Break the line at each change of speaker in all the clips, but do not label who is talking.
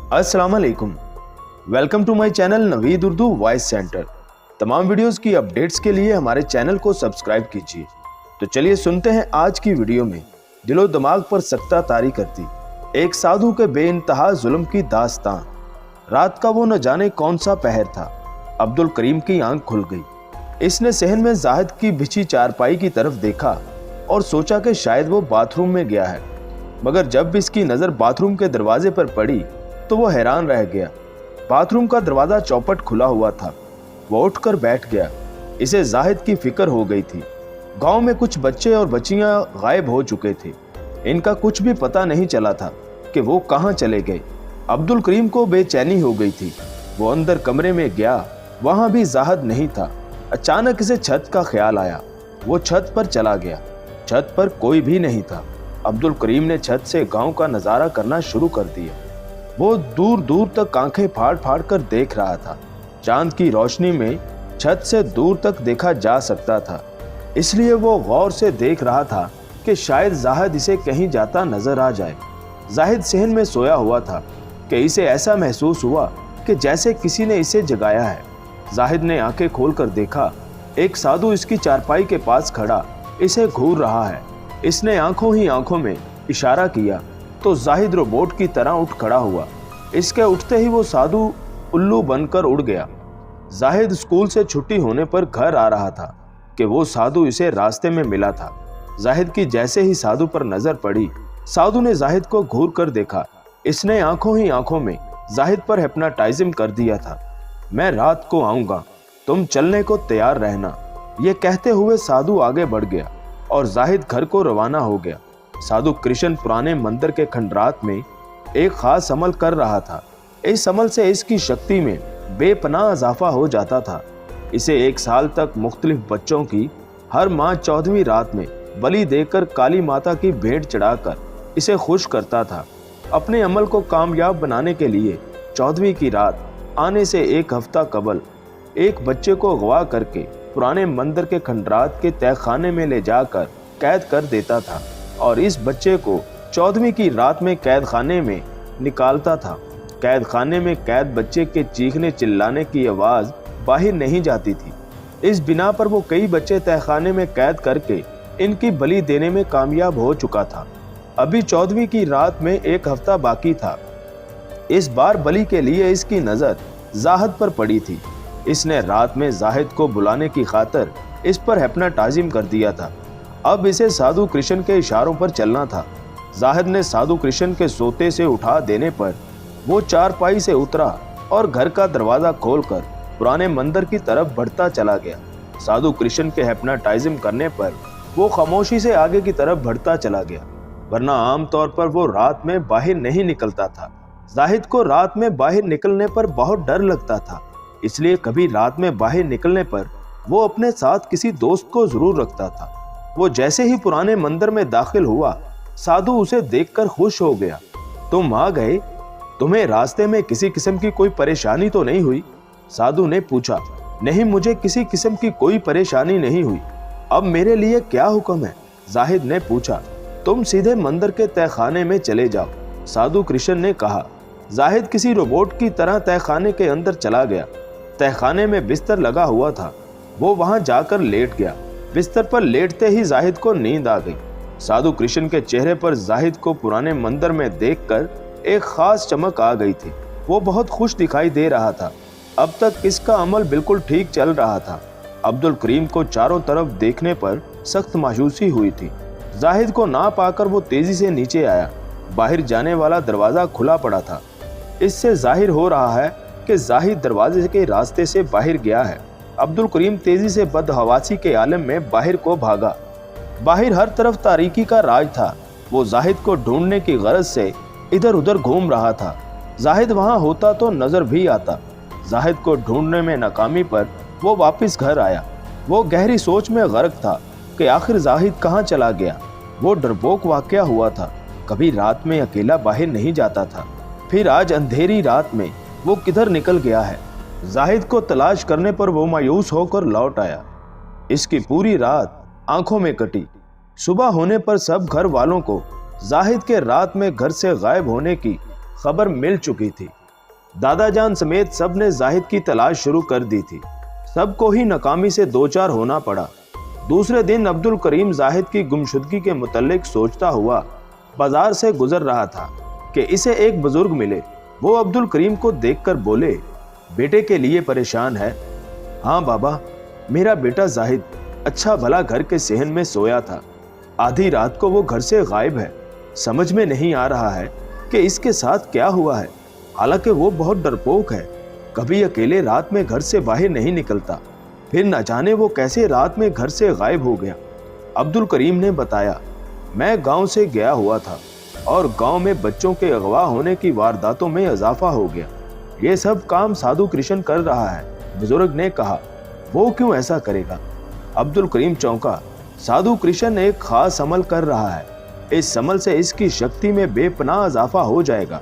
अस्सलाम वालेकुम। Welcome to my channel Naveed Urdu voice centre. तमाम वीडियोस की अपडेट्स के लिए हमारे चैनल को सब्सक्राइब कीजिए। तो चलिए सुनते हैं आज की वीडियो में दिलो दिमाग पर सख्ता तारी करती एक साधु के बेइंतहा जुल्म की दास्तान। रात का वो न जाने कौन सा पहर था, अब्दुल करीम की आंख खुल गई। इसने सहन में जाहिद की बिछी चारपाई की तरफ देखा और सोचा कि शायद वो बाथरूम में गया है, मगर जब इसकी नज़र बाथरूम के दरवाजे पर पड़ी तो वो हैरान रह गया। बाथरूम का दरवाज़ा चौपट खुला हुआ था। वो उठकर बैठ गया। इसे जाहिद की फिक्र हो गई थी। गांव में कुछ बच्चे और बच्चियां गायब हो चुके थे। इनका कुछ भी पता नहीं चला था कि वो कहां चले गए। अब्दुल करीम को बेचैनी हो गई थी। वो अंदर कमरे में गया, वहां भी जाहिद नहीं था। अचानक इसे छत का ख्याल आया। वो छत पर चला गया। छत पर कोई भी नहीं था। अब्दुल करीम ने छत से गांव का नज़ारा करना शुरू कर दिया। वो दूर दूर तक आंखें फाड़ फाड़ कर देख रहा था। चांद की रोशनी में छत से दूर तक देखा जा सकता था, इसलिए वो गौर से देख रहा था कि शायद जाहिद इसे कहीं जाता नजर आ जाए। जाहिद सहन में सोया हुआ था कि इसे ऐसा महसूस हुआ कि जैसे किसी ने इसे जगाया है। जाहिद ने आंखें खोलकर देखा, एक साधु इसकी चारपाई के पास खड़ा इसे घूर रहा है। इसने आंखों ही आंखों में इशारा किया तो जाहिद रोबोट की तरह उठ खड़ा हुआ। इसके उठते ही वो साधु उल्लू बनकर उड़ गया। जाहिद स्कूल से छुट्टी होने पर घर आ रहा था कि वो साधु इसे रास्ते में मिला था। जाहिद की जैसे ही साधु पर नजर पड़ी, साधु ने जाहिद को घूर कर देखा। इसने आंखों ही आंखों में जाहिद पर हिप्नोटाइज्म कर दिया था। मैं रात को आऊंगा, तुम चलने को तैयार रहना। ये कहते हुए साधु आगे बढ़ गया और जाहिद घर को रवाना हो गया। साधु कृष्ण पुराने मंदिर के खंडरात में एक खास अमल कर रहा था। इस अमल से इसकी शक्ति में बेपनाह इजाफा हो जाता था। इसे 1 साल तक मुख्तलिफ बच्चों की हर माह 14वीं रात में बलि देकर काली माता की भेंट चढ़ाकर इसे खुश करता था। अपने अमल को कामयाब बनाने के लिए 14वीं की रात आने से 1 हफ्ता कबल एक बच्चे को अगवा करके पुराने मंदिर के खंडरात के तहखाने में ले जाकर कैद कर देता था और इस बच्चे को 14वीं की रात में कैद खाने में निकालता था। कैद खाने में कैद बच्चे के चीखने चिल्लाने की आवाज़ बाहर नहीं जाती थी। इस बिना पर वो कई बच्चे तहखाने में कैद करके इनकी बलि देने में कामयाब हो चुका था। अभी 14वीं की रात में 1 हफ्ता बाकी था। इस बार बलि के लिए इसकी नज़र जाहिद पर पड़ी थी। इसने रात में जाहिद को बुलाने की खातिर इस पर हिप्नोटाइज्म कर दिया था। अब इसे साधु कृष्ण के इशारों पर चलना था। जाहिद ने साधु कृष्ण के सोते से उठा देने पर वो चारपाई से उतरा और घर का दरवाज़ा खोलकर पुराने मंदिर की तरफ बढ़ता चला गया। साधु कृष्ण के हिप्नोटाइज्म करने पर वो खामोशी से आगे की तरफ बढ़ता चला गया, वरना आमतौर पर वो रात में बाहर नहीं निकलता था। जाहिद को रात में बाहर निकलने पर बहुत डर लगता था, इसलिए कभी रात में बाहर निकलने पर वो अपने साथ किसी दोस्त को जरूर रखता था। वो जैसे ही पुराने मंदिर में दाखिल हुआ, साधु उसे देखकर खुश हो गया। तुम आ गए, तुम्हें रास्ते में किसी किस्म की कोई परेशानी तो नहीं हुई? साधु ने पूछा। नहीं, मुझे किसी किस्म की कोई परेशानी नहीं हुई। अब मेरे लिए क्या हुक्म है? जाहिद ने पूछा। तुम सीधे मंदिर के तहखाने में चले जाओ, साधु कृष्ण ने कहा। जाहिद किसी रोबोट की तरह तहखाने के अंदर चला गया। तहखाने में बिस्तर लगा हुआ था। वो वहां जाकर लेट गया। बिस्तर पर लेटते ही जाहिद को नींद आ गई। साधु कृष्ण के चेहरे पर जाहिद को पुराने मंदिर में देखकर एक खास चमक आ गई थी। वो बहुत खुश दिखाई दे रहा था। अब तक इसका अमल बिल्कुल ठीक चल रहा था। अब्दुल करीम को चारों तरफ देखने पर सख्त मायूसी हुई थी। जाहिद को ना पाकर वो तेजी से नीचे आया। बाहर जाने वाला दरवाज़ा खुला पड़ा था। इससे जाहिर हो रहा है कि जाहिद दरवाजे के रास्ते से बाहर गया है। अब्दुल करीम तेजी से बदहवासी के आलम में बाहर को भागा। बाहर हर तरफ तारीकी का राज था। वो जाहिद को ढूंढने की गरज से इधर उधर घूम रहा था। जाहिद वहां होता तो नजर भी आता। जाहिद को ढूंढने में नाकामी पर वो वापस घर आया। वो गहरी सोच में गर्क था कि आखिर जाहिद कहाँ चला गया। वो डरपोक वाकया हुआ था। कभी रात में अकेला बाहर नहीं जाता था, फिर आज अंधेरी रात में वो किधर निकल गया है। जाहिद को तलाश करने पर वो मायूस होकर लौट आया। इसकी पूरी रात आंखों में कटी। सुबह होने पर सब घर वालों को जाहिद के रात में घर से गायब होने की खबर मिल चुकी थी। दादा जान समेत सब ने जाहिद की तलाश शुरू कर दी थी। सबको ही नाकामी से दो चार होना पड़ा। दूसरे दिन अब्दुल करीम जाहिद की गुमशुदगी के मुतल्लिक सोचता हुआ बाजार से गुजर रहा था कि इसे एक बुजुर्ग मिले। वो अब्दुल करीम को देखकर बोले, बेटे के लिए परेशान है? हाँ बाबा, मेरा बेटा जाहिद अच्छा भला घर के सेहन में सोया था। आधी रात को वो घर से गायब है। समझ में नहीं आ रहा है कि इसके साथ क्या हुआ है। हालांकि वो बहुत डरपोक है, कभी अकेले रात में घर से बाहर नहीं निकलता। फिर न जाने वो कैसे रात में घर से गायब हो गया। अब्दुल करीम ने बताया, मैं गांव से गया हुआ था और गांव में बच्चों के अगवा होने की वारदातों में इजाफा हो गया। ये सब काम साधु कृष्ण कर रहा है। बुजुर्ग ने कहा, वो क्यों ऐसा करेगा? अब्दुल करीम चौंका। साधु कृष्ण एक खास अमल कर रहा है। इस अमल से इसकी शक्ति में बेपनाह इजाफा हो जाएगा।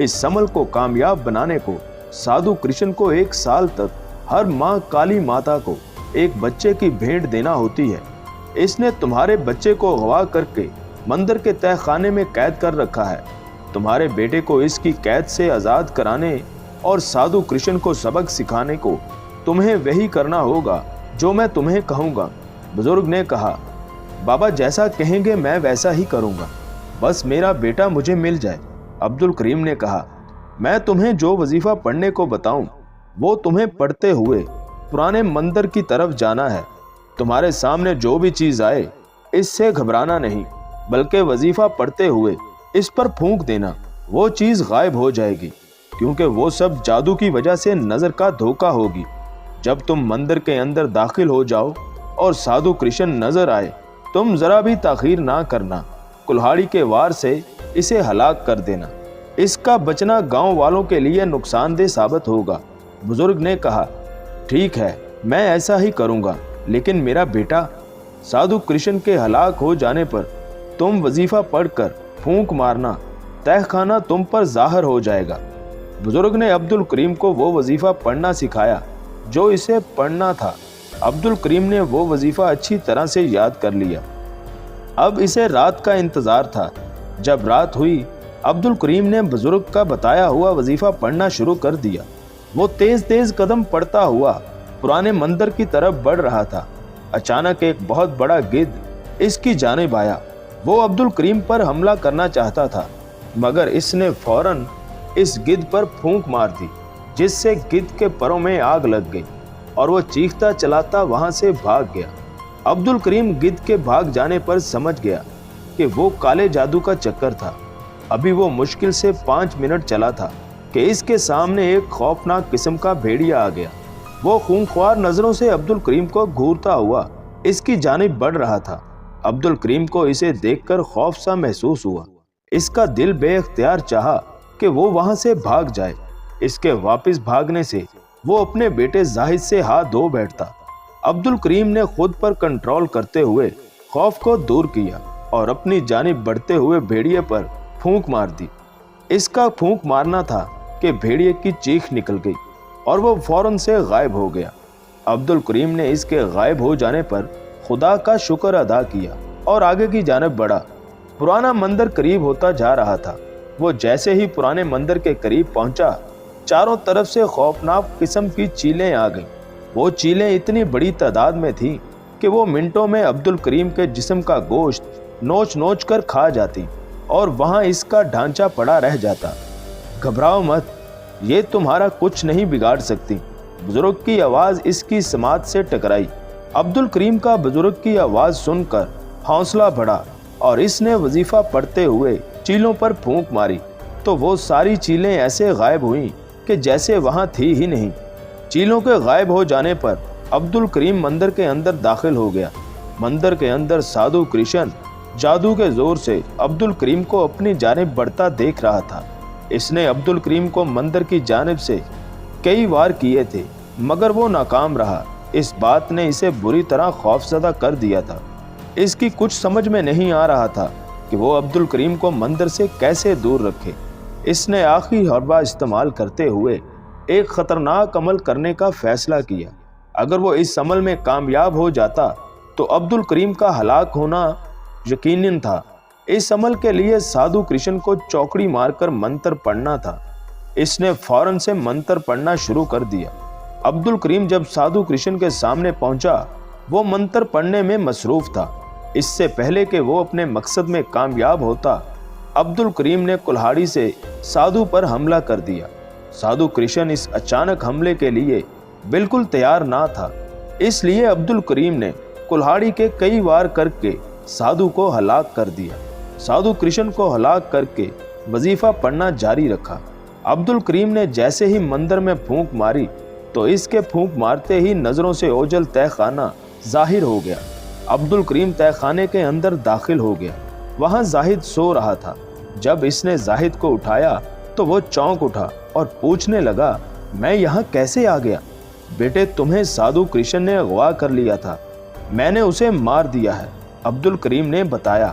इस अमल को कामयाब बनाने को साधु कृष्ण को 1 साल तक हर माह काली माता को एक बच्चे की भेंट देना होती है। इसने तुम्हारे बच्चे को अगवा करके मंदिर के तहखाने में कैद कर रखा है। तुम्हारे बेटे को इसकी कैद से आज़ाद कराने और साधु कृष्ण को सबक सिखाने को तुम्हें वही करना होगा जो मैं तुम्हें कहूँगा। बुजुर्ग ने कहा, बाबा जैसा कहेंगे मैं वैसा ही करूँगा, बस मेरा बेटा मुझे मिल जाए। अब्दुल करीम ने कहा, मैं तुम्हें जो वजीफा पढ़ने को बताऊं वो तुम्हें पढ़ते हुए पुराने मंदिर की तरफ जाना है। तुम्हारे सामने जो भी चीज आए इससे घबराना नहीं, बल्कि वजीफा पढ़ते हुए इस पर फूंक देना। वो चीज गायब हो जाएगी, क्योंकि वो सब जादू की वजह से नजर का धोखा होगी। जब तुम मंदिर के अंदर दाखिल हो जाओ और साधु कृष्ण नजर आए, तुम जरा भी ताखीर ना करना, कुल्हाड़ी के वार से इसे हलाक कर देना। इसका बचना गांव वालों के लिए नुकसानदेह साबित होगा। बुजुर्ग ने कहा, ठीक है, मैं ऐसा ही करूंगा, लेकिन मेरा बेटा, साधु कृष्ण के हलाक हो जाने पर तुम वजीफा पढ़कर फूंक मारना, तहखाना तुम पर जाहिर हो जाएगा। बुजुर्ग ने अब्दुल करीम को वो वजीफा पढ़ना सिखाया जो इसे पढ़ना था। अब्दुल करीम ने वो वजीफा अच्छी तरह से याद कर लिया। अब इसे रात का इंतजार था। जब रात हुई, अब्दुल करीम ने बुजुर्ग का बताया हुआ वजीफा पढ़ना शुरू कर दिया। वो तेज तेज कदम पड़ता हुआ पुराने मंदिर की तरफ बढ़ रहा था। अचानक एक बहुत बड़ा गिद्ध इसकी जानिब आया। वो अब्दुल करीम पर हमला करना चाहता था, मगर इसने फौरन इस गिद्ध पर फूंक मार दी, जिससे गिद्ध के परों में आग लग गई और वो चीखता चलाता वहां से भाग गया। अब्दुल करीम गिद्ध के भाग जाने पर समझ गया कि वो काले जादू का चक्कर था। अभी वो मुश्किल से 5 मिनट चला था कि इसके सामने एक खौफनाक किस्म का भेड़िया आ गया। वो खूंखार नजरों से अब्दुल करीम को घूरता हुआ इसकी जानिब बढ़ रहा था। अब्दुल करीम को इसे देखकर खौफ सा महसूस हुआ। इसका दिल बेइख्तियार चाहा कि वो वहां से भाग जाए। इसके वापस भागने से वो अपने बेटे जाहिद से हाथ धो बैठता। अब्दुल करीम ने खुद पर कंट्रोल करते हुए खौफ को दूर किया और अपनी जानिब बढ़ते हुए भेड़िए पर फूंक मार दी। इसका फूंक मारना था कि भेड़िए की चीख निकल गई और वो फौरन से गायब हो गया। अब्दुल करीम ने इसके गायब हो जाने पर खुदा का शुक्र अदा किया और आगे की जानिब बढ़ा। पुराना मंदिर करीब होता जा रहा था। वो जैसे ही पुराने मंदिर के करीब पहुंचा, चारों तरफ से खौफनाक किस्म की चीलें आ गईं। वो चीलें इतनी बड़ी तादाद में थीं कि वो मिनटों में अब्दुल करीम के जिस्म का गोश्त नोच नोच कर खा जाती और वहां इसका ढांचा पड़ा रह जाता। घबराओ मत, ये तुम्हारा कुछ नहीं बिगाड़ सकती। बुजुर्ग की आवाज़ इसकी समात से टकराई। अब्दुल करीम का बुजुर्ग की आवाज़ सुनकर हौसला बढ़ा और इसने वजीफा पढ़ते हुए चीलों पर फूंक मारी तो वो सारी चीलें ऐसे गायब हुईं कि जैसे वहां थी ही नहीं। चीलों के गायब हो जाने पर अब्दुल करीम मंदिर के अंदर दाखिल हो गया। मंदिर के अंदर साधु कृष्ण जादू के जोर से अब्दुल करीम को अपनी जानिब बढ़ता देख रहा था। इसने अब्दुल करीम को मंदिर की जानिब से कई वार किए थे, मगर वो नाकाम रहा। इस बात ने इसे बुरी तरह खौफजदा कर दिया था। इसकी कुछ समझ में नहीं आ रहा था कि वो अब्दुल करीम को मंदिर से कैसे दूर रखे। इसने आखिरी हरबा इस्तेमाल करते हुए एक खतरनाक अमल करने का फैसला किया। अगर वो इस अमल में कामयाब हो जाता तो अब्दुल करीम का हलाक होना यकीनन था। इस अमल के लिए साधु कृष्ण को चौकड़ी मारकर मंत्र पढ़ना था। इसने फौरन से मंत्र पढ़ना शुरू कर दिया। अब्दुल करीम जब साधु कृष्ण के सामने पहुंचा, वो मंत्र पढ़ने में मसरूफ था। इससे पहले कि वो अपने मकसद में कामयाब होता, अब्दुल करीम ने कुल्हाड़ी से साधु पर हमला कर दिया। साधु कृष्ण इस अचानक हमले के लिए बिल्कुल तैयार ना था, इसलिए अब्दुल करीम ने कुल्हाड़ी के कई वार करके साधु को हलाक कर दिया। साधु कृष्ण को हलाक करके वजीफा पढ़ना जारी रखा। अब्दुल करीम ने जैसे ही मंदिर में फूंक मारी तो इसके फूंक मारते ही नजरों से ओझल तहखाना जाहिर हो गया। अब्दुल करीम तहखाने के अंदर दाखिल हो गया। वहां जाहिद सो रहा था। जब इसने जाहिद को उठाया तो वो चौंक उठा और पूछने लगा, मैं यहाँ कैसे आ गया? बेटे, तुम्हें साधु कृष्ण ने अगवा कर लिया था, मैंने उसे मार दिया है, अब्दुल करीम ने बताया।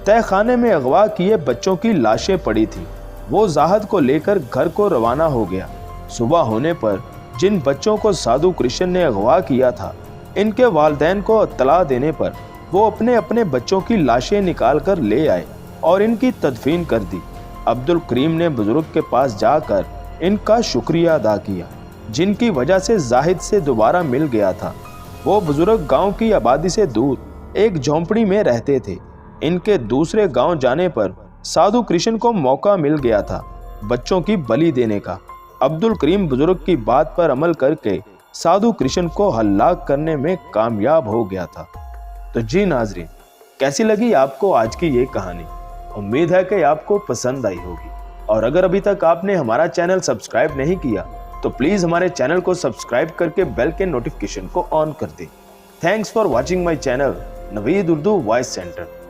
तहखाने में अगवा किए बच्चों की लाशें पड़ी थी। वो जाहिद को लेकर घर को रवाना हो गया। सुबह होने पर जिन बच्चों को साधु कृष्ण ने अगवा किया था, इनके वालिदैन को इत्तला देने पर वो अपने अपने बच्चों की लाशें निकाल कर ले आए और इनकी तदफीन कर दी। अब्दुल करीम ने बुजुर्ग के पास जाकर इनका शुक्रिया अदा किया, जिनकी वजह से जाहिद से दोबारा मिल गया था। वो बुजुर्ग गांव की आबादी से दूर एक झोंपड़ी में रहते थे। इनके दूसरे गांव जाने पर साधु कृष्ण को मौका मिल गया था बच्चों की बलि देने का। अब्दुल करीम बुजुर्ग की बात पर अमल करके साधु कृष्ण को हलाक करने में कामयाब हो गया था। तो जी नाजरीन, कैसी लगी आपको आज की ये कहानी? उम्मीद है कि आपको पसंद आई होगी। और अगर अभी तक आपने हमारा चैनल सब्सक्राइब नहीं किया तो प्लीज हमारे चैनल को सब्सक्राइब करके बेल के नोटिफिकेशन को ऑन कर दें। Thanks for watching my channel Naveed Urdu voice centre.